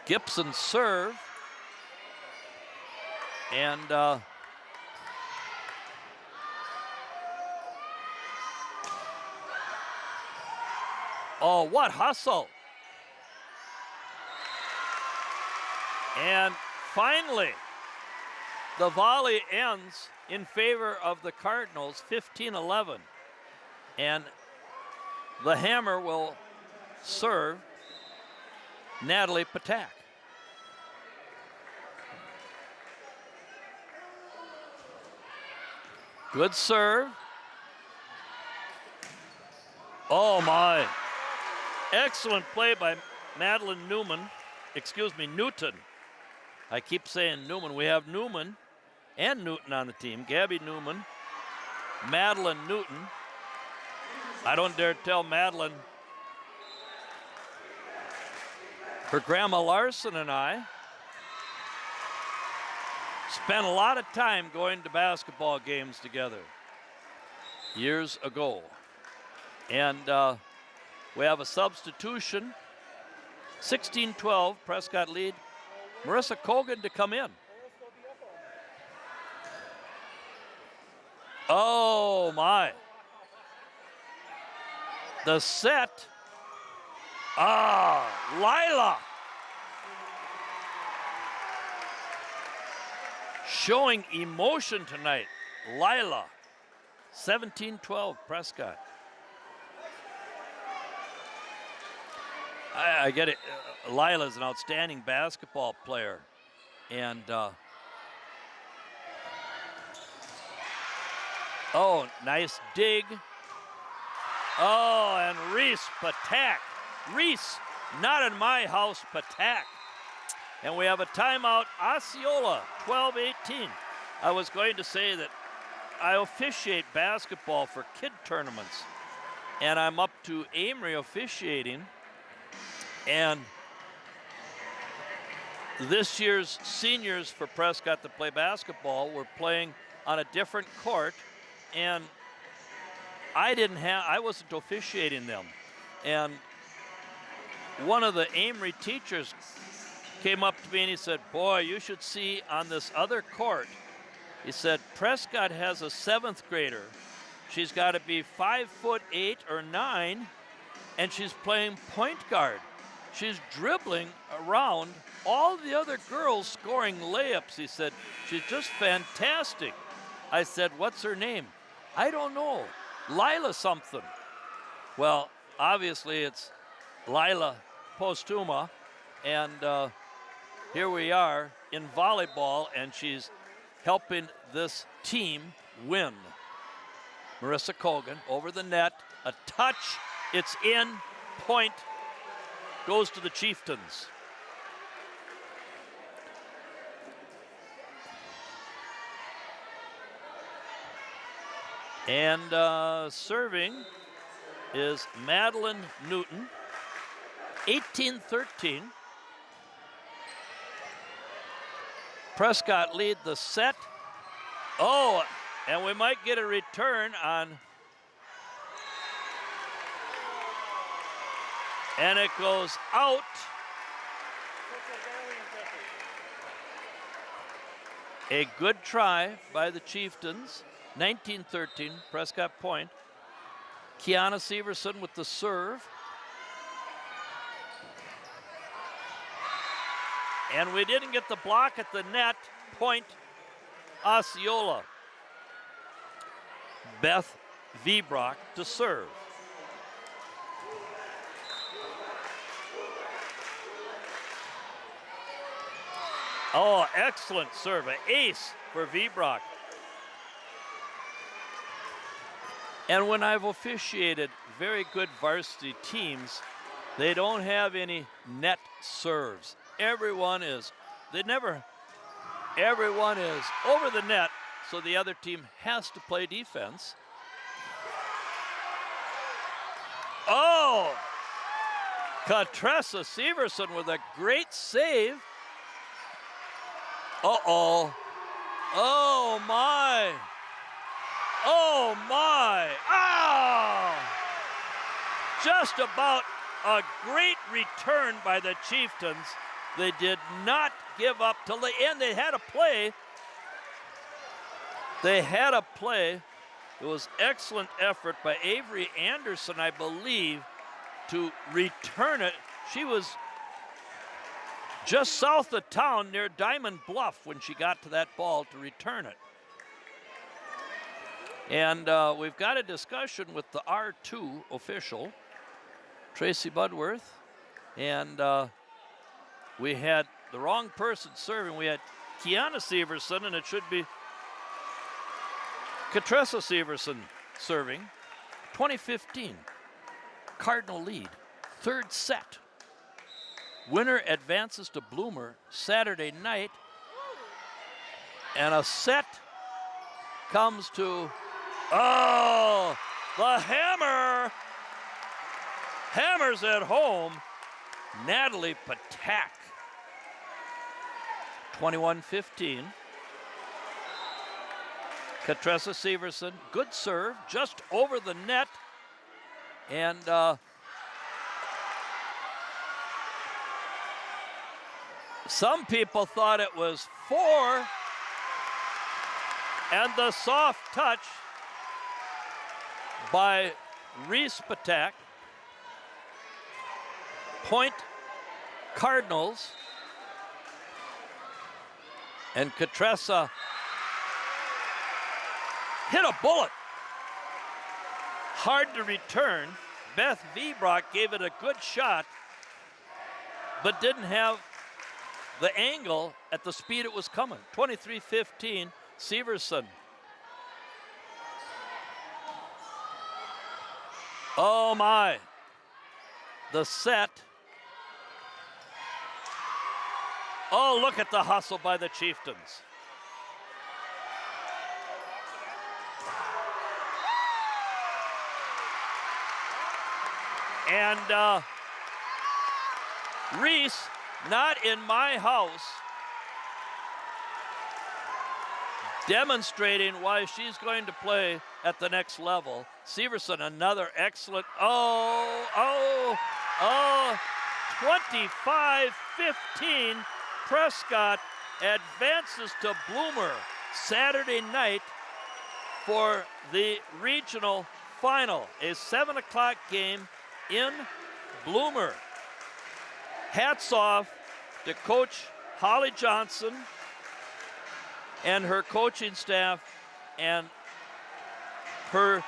Gibson serve, and oh, what hustle. And finally, the volley ends in favor of the Cardinals, 15-11. And the hammer will serve Natalie Patak. Good serve. Oh my. Excellent play by Madeline Newton. I keep saying Newman. We have Newman and Newton on the team. Gabby Newman, Madeline Newton. I don't dare tell Madeline. Her grandma Larson and I spent a lot of time going to basketball games together years ago. And we have a substitution. 16-12, Prescott lead. Marissa Kogan to come in. Oh my. The set. Lila. Showing emotion tonight. Lila. 17-12, Prescott. I get it. Lila's an outstanding basketball player. And, oh, nice dig. Oh, and Reese Patak. Reese, not in my house, Patak. And we have a timeout, Osceola, 12-18. I was going to say that I officiate basketball for kid tournaments. And I'm up to Amory officiating. And this year's seniors for Prescott that play basketball were playing on a different court, and I wasn't officiating them. And one of the Amory teachers came up to me and he said, "Boy, you should see on this other court." He said, "Prescott has a 7th grader. She's got to be 5'8" or 9, and she's playing point guard. She's dribbling around all the other girls scoring layups." He said, "She's just fantastic." I said, "What's her name?" "I don't know. Lila something." Well, obviously it's Lila Postuma, and here we are in volleyball, and she's helping this team win. Marissa Kogan over the net, a touch, it's in, point, goes to the Chieftains. And serving is Madeline Newton, 18-13. Prescott lead the set. Oh, and we might get a return on. And it goes out. A good try by the Chieftains. 19-13, Prescott point. Kiana Severson with the serve. And we didn't get the block at the net. Point Osceola. Beth Vibrock to serve. Oh, excellent serve. An ace for Vibrock. And when I've officiated very good varsity teams, they don't have any net serves. Everyone is over the net, so the other team has to play defense. Oh! Katressa Severson with a great save. Uh-oh. Oh, my. Oh, my. Oh! Just about a great return by the Chieftains. They did not give up till the end. They had a play. It was excellent effort by Avery Anderson, I believe, to return it. She was just south of town near Diamond Bluff when she got to that ball to return it. And we've got a discussion with the R2 official, Tracy Budworth, and we had the wrong person serving. We had Kiana Severson, and it should be Katressa Severson serving. 2015, Cardinal lead, third set. Winner advances to Bloomer Saturday night, and a set comes to, oh, the hammer. Hammers at home, Natalie Patak. 21-15. Katressa Severson, good serve, just over the net. And some people thought it was 4. And the soft touch by Reese Patak. Point Cardinals. And Katressa hit a bullet. Hard to return. Beth Vibrock gave it a good shot, but didn't have the angle at the speed it was coming. 23-15, Severson. Oh my. The set. Oh, look at the hustle by the Chieftains. And Reese, not in my house, demonstrating why she's going to play at the next level. Severson, another excellent, 25-15, Prescott advances to Bloomer Saturday night for the regional final, a 7 o'clock game in Bloomer. Hats off to Coach Holly Johnson and her coaching staff and her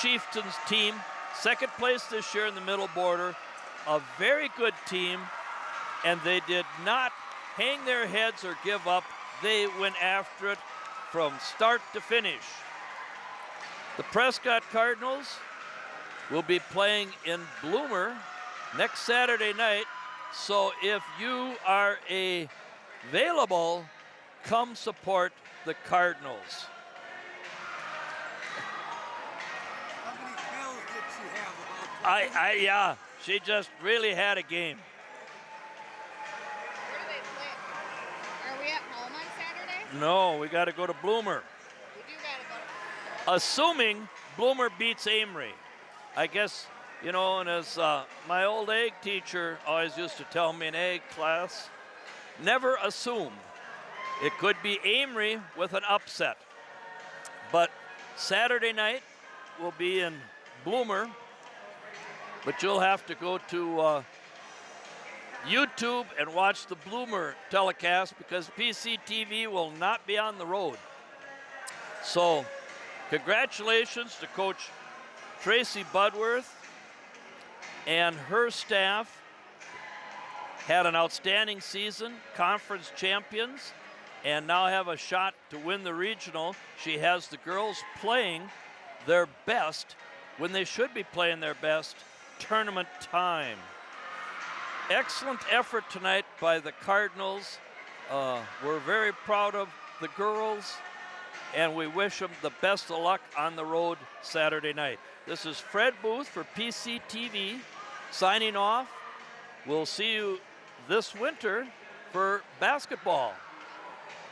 Chieftains team. Second place this year in the middle border. A very good team, and they did not hang their heads or give up. They went after it from start to finish. The Prescott Cardinals will be playing in Bloomer next Saturday night. So if you are available, come support the Cardinals. How many kills did she have about? Yeah, she just really had a game. Where do they play? Are we at home on Saturday? No, we got to go to Bloomer. We do gotta go. Assuming Bloomer beats Amory. I guess, and as my old ag teacher always used to tell me in ag class, never assume. It could be Amory with an upset. But Saturday night will be in Bloomer. But you'll have to go to YouTube and watch the Bloomer telecast because PCTV will not be on the road. So, congratulations to Coach Tracy Budworth and her staff. Had an outstanding season, conference champions, and now have a shot to win the regional. She has the girls playing their best when they should be playing their best tournament time. Excellent effort tonight by the Cardinals. We're very proud of the girls, and we wish them the best of luck on the road Saturday night. This is Fred Booth for PCTV signing off. We'll see you this winter for basketball.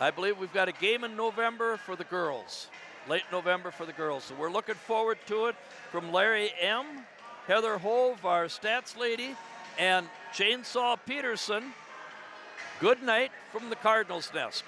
I believe we've got a game in November for the girls, late November for the girls. So we're looking forward to it. From Larry M., Heather Hove, our stats lady, and Chainsaw Peterson, good night from the Cardinals Nest.